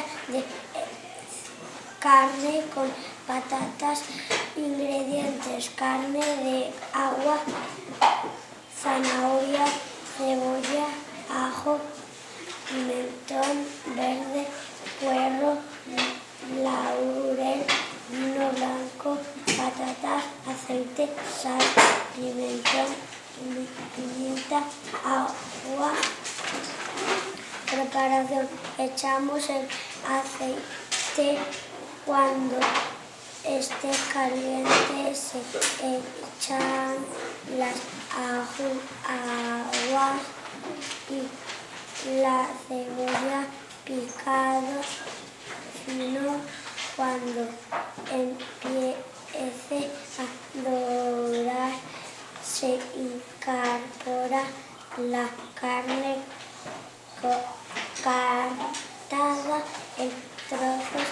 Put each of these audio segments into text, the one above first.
olla de carne con patatas. Ingredientes: carne de agua, zanahoria, cebolla, ajo, pimentón verde, puerro, laurel, vino blanco, patatas, aceite, sal, pimentón, pimienta, agua. Preparación: echamos el aceite. Cuando esté caliente se echan las aguas y la cebolla picada fino. Cuando empiece a dorar se incorpora la carne cortada en trozos.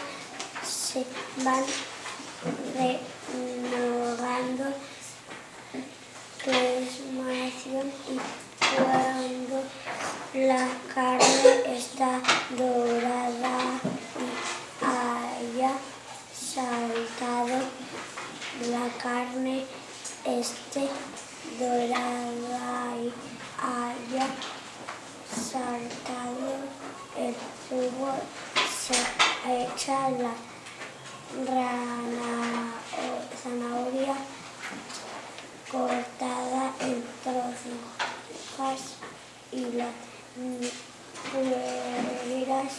Se van renovando quemación y cuando la carne está dorada y haya saltado la carne esté dorada y haya saltado el jugo, se echa la zanahoria cortada en trozos y las puerras,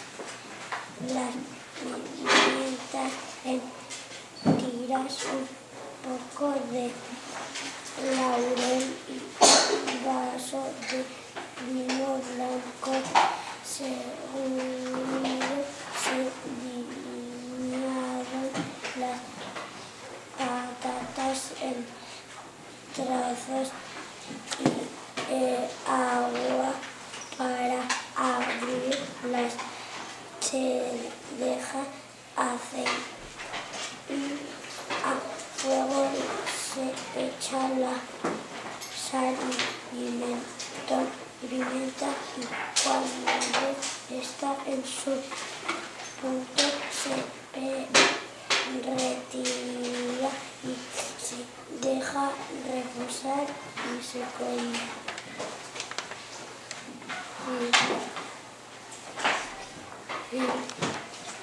las pimientas en tiras, un poco de laurel y un vaso de vino blanco. Segundo se las patatas en trozos y agua para abrirlas. Se deja aceite a fuego, se echa la sal y pimienta y cuando está en su punto se retira